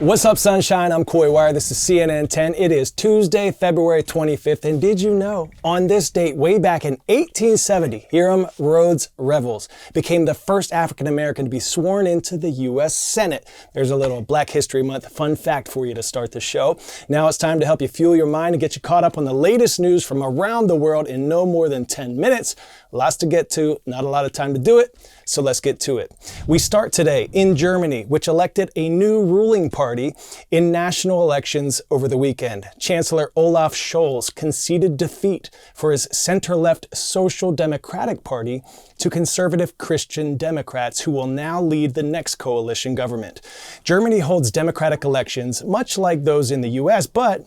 What's up, sunshine? I'm Coy Wire. This is CNN 10. It is Tuesday, February 25th. And did you know, on this date, way back in 1870, Hiram Rhodes Revels became the first African-American to be sworn into the U.S. Senate. There's a little Black History Month fun fact for you to start the show. Now it's time to help you fuel your mind and get you caught up on the latest news from around the world in no more than 10 minutes. Lots to get to, not a lot of time to do it, so let's get to it. We start today in Germany, which elected a new ruling party in national elections over the weekend. Chancellor Olaf Scholz conceded defeat for his center-left Social Democratic Party to conservative Christian Democrats, who will now lead the next coalition government. Germany holds democratic elections, much like those in the US, but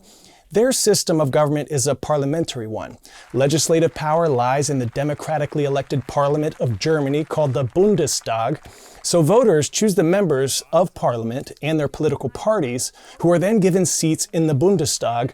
their system of government is a parliamentary one. Legislative power lies in the democratically elected parliament of Germany called the Bundestag. So voters choose the members of parliament and their political parties, who are then given seats in the Bundestag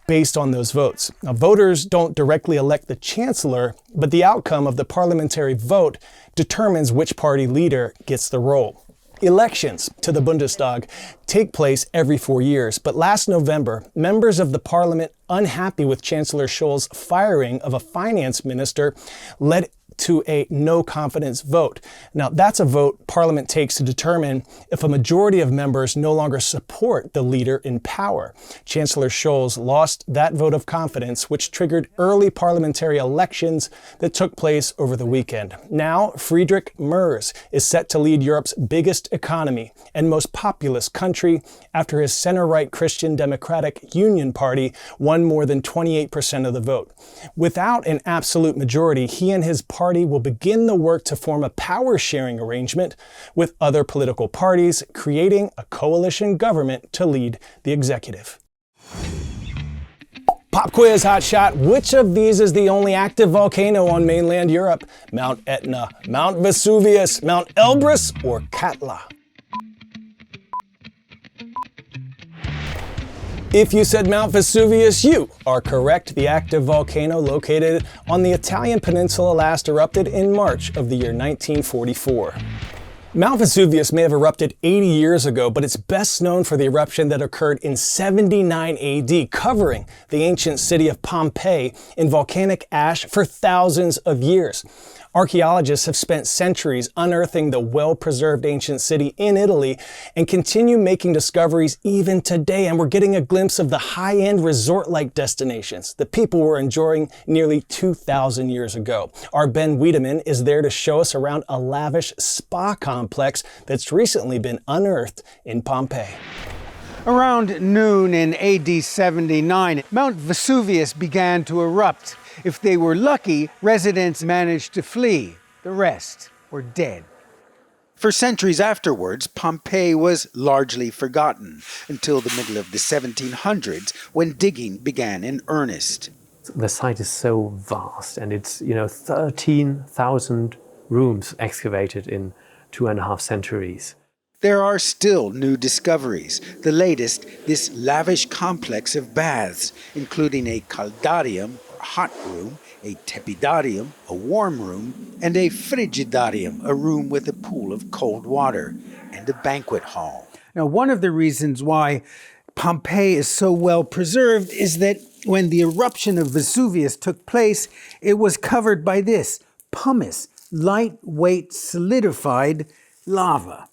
based on those votes. Now, voters don't directly elect the chancellor, but the outcome of the parliamentary vote determines which party leader gets the role. Elections to the Bundestag take place every 4 years, but last November, members of the parliament, unhappy with Chancellor Scholz's firing of a finance minister, led to a no confidence vote. Now, that's a vote Parliament takes to determine if a majority of members no longer support the leader in power. Chancellor Scholz lost that vote of confidence, which triggered early parliamentary elections that took place over the weekend. Now, Friedrich Merz is set to lead Europe's biggest economy and most populous country after his center-right Christian Democratic Union Party won more than 28% of the vote. Without an absolute majority, he and his party will begin the work to form a power-sharing arrangement with other political parties, creating a coalition government to lead the executive. Pop quiz hot shot. Which of these is the only active volcano on mainland Europe? Mount Etna, Mount Vesuvius, Mount Elbrus, or Katla? If you said Mount Vesuvius, you are correct. The active volcano located on the Italian peninsula last erupted in March of the year 1944. Mount Vesuvius may have erupted 80 years ago, but it's best known for the eruption that occurred in 79 AD, covering the ancient city of Pompeii in volcanic ash for thousands of years. Archeologists have spent centuries unearthing the well-preserved ancient city in Italy and continue making discoveries even today. And we're getting a glimpse of the high-end resort-like destinations that people were enjoying nearly 2,000 years ago. Our Ben Wiedemann is there to show us around a lavish spa complex that's recently been unearthed in Pompeii. Around noon in AD 79, Mount Vesuvius began to erupt. If they were lucky, residents managed to flee. The rest were dead. For centuries afterwards, Pompeii was largely forgotten until the middle of the 1700s, when digging began in earnest. The site is so vast, and it's 13,000 rooms excavated in 2.5 centuries. There are still new discoveries. The latest, this lavish complex of baths, including a caldarium, hot room, a tepidarium, a warm room, and a frigidarium, a room with a pool of cold water, and a banquet hall. Now, one of the reasons why Pompeii is so well preserved is that when the eruption of Vesuvius took place, it was covered by this pumice, lightweight solidified lava.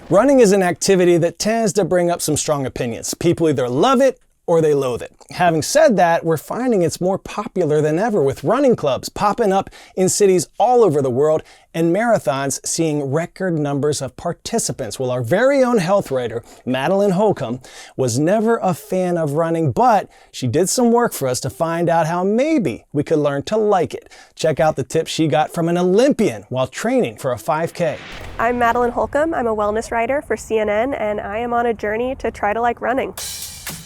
Running is an activity that tends to bring up some strong opinions. People either love it or they loathe it. Having said that, we're finding it's more popular than ever, with running clubs popping up in cities all over the world and marathons seeing record numbers of participants. Well, our very own health writer, Madeline Holcomb, was never a fan of running, but she did some work for us to find out how maybe we could learn to like it. Check out the tips she got from an Olympian while training for a 5K. I'm Madeline Holcomb. I'm a wellness writer for CNN, and I am on a journey to try to like running.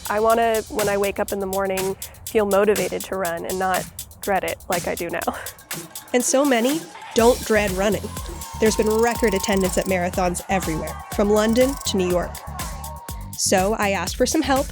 I want to, when I wake up in the morning, feel motivated to run and not dread it like I do now. And so many don't dread running. There's been record attendance at marathons everywhere, from London to New York. So I asked for some help,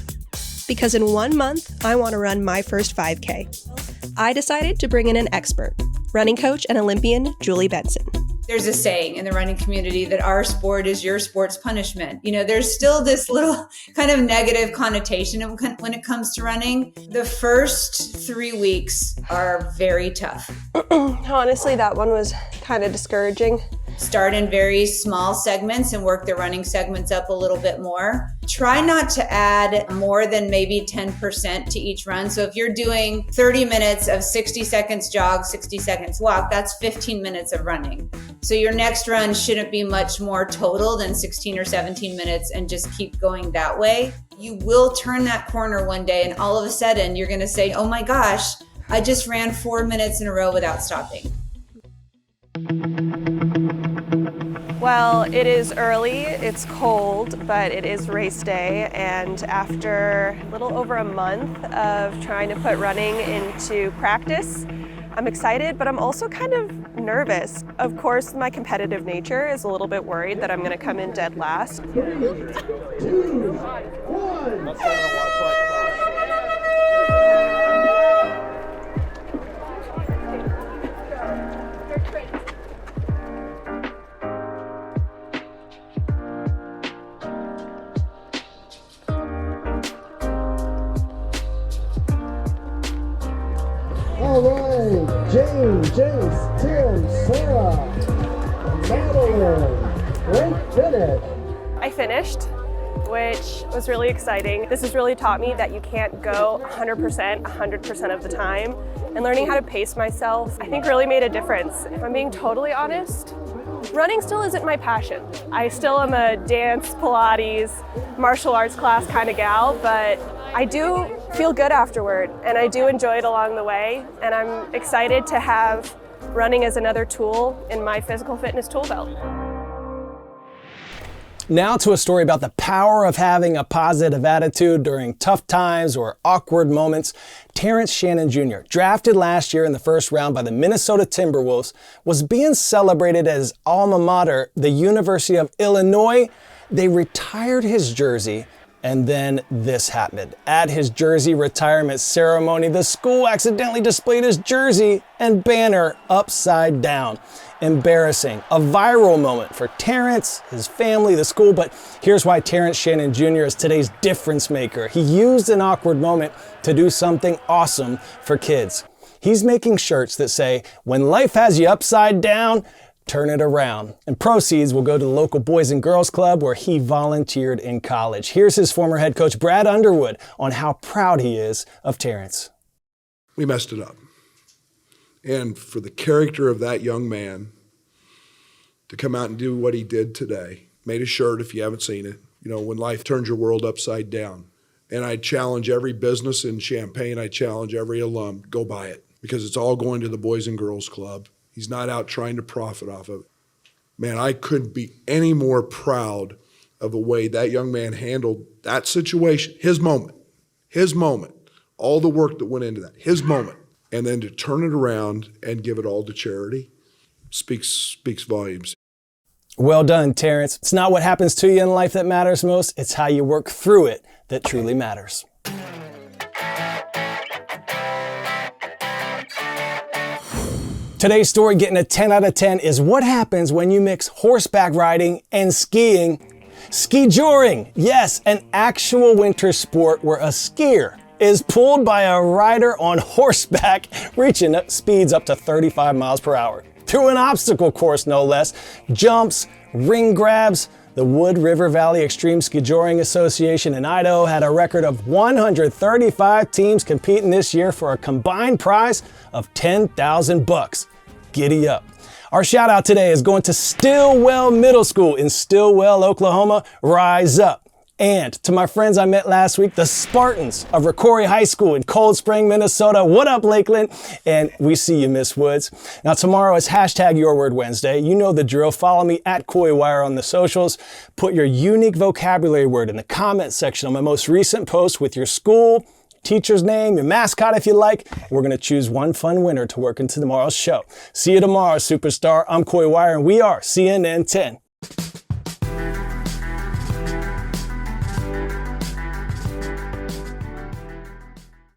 because in 1 month, I want to run my first 5K. I decided to bring in an expert, running coach and Olympian Julie Benson. There's a saying in the running community that our sport is your sport's punishment. You know, there's still this little kind of negative connotation when it comes to running. The first 3 weeks are very tough. Honestly, that one was kind of discouraging. Start in very small segments and work the running segments up a little bit more. Try not to add more than maybe 10% to each run. So if you're doing 30 minutes of 60 seconds jog, 60 seconds walk, that's 15 minutes of running. So your next run shouldn't be much more total than 16 or 17 minutes, and just keep going that way. You will turn that corner one day and all of a sudden you're going to say, oh my gosh, I just ran 4 minutes in a row without stopping. Well, it is early, it's cold, but it is race day, and after a little over a month of trying to put running into practice, I'm excited, but I'm also kind of nervous. Of course, my competitive nature is a little bit worried that I'm going to come in dead last. 3, 2, 1. All right, Jane, Jace, Tim, Sarah, Madeline, great finish. I finished, which was really exciting. This has really taught me that you can't go 100% of the time, and learning how to pace myself, I think, really made a difference. If I'm being totally honest, running still isn't my passion. I still am a dance, Pilates, martial arts class kind of gal, but I do feel good afterward, and I do enjoy it along the way, and I'm excited to have running as another tool in my physical fitness tool belt. Now to a story about the power of having a positive attitude during tough times or awkward moments. Terrence Shannon Jr., drafted last year in the first round by the Minnesota Timberwolves, was being celebrated at his alma mater, the University of Illinois. They retired his jersey, and then this happened. At his jersey retirement ceremony, the school accidentally displayed his jersey and banner upside down. Embarrassing. A viral moment for Terrence, his family, the school, but here's why Terrence Shannon Jr. is today's difference maker. He used an awkward moment to do something awesome for kids. He's making shirts that say, when life has you upside down, turn it around. And proceeds will go to the local Boys and Girls Club where he volunteered in college. Here's his former head coach, Brad Underwood, on how proud he is of Terrence. We messed it up. And for the character of that young man to come out and do what he did today, made a shirt if you haven't seen it, you know, when life turns your world upside down. And I challenge every business in Champaign, I challenge every alum, go buy it, because it's all going to the Boys and Girls Club. He's not out trying to profit off of it. Man, I couldn't be any more proud of the way that young man handled that situation, his moment, all the work that went into that, his moment. And then to turn it around and give it all to charity speaks volumes. Well done, Terrence. It's not what happens to you in life that matters most. It's how you work through it that truly matters. Today's story getting a 10 out of 10 is what happens when you mix horseback riding and skiing. Ski joring, yes, an actual winter sport where a skier is pulled by a rider on horseback, reaching speeds up to 35 miles per hour. Through an obstacle course, no less. Jumps, ring grabs. The Wood River Valley Extreme Ski Joring Association in Idaho had a record of 135 teams competing this year for a combined prize of $10,000. Giddy up. Our shout out today is going to Stillwell Middle School in Stillwell, Oklahoma. Rise up. And to my friends I met last week, the Spartans of Rocori High School in Cold Spring, Minnesota. What up, Lakeland? And we see you, Miss Woods. Now, tomorrow is #YourWordWednesday. You know the drill. Follow me at KoiWire on the socials. Put your unique vocabulary word in the comment section on my most recent post with your school, teacher's name, your mascot if you like. We're going to choose one fun winner to work into tomorrow's show. See you tomorrow, superstar. I'm KoiWire, and we are CNN 10.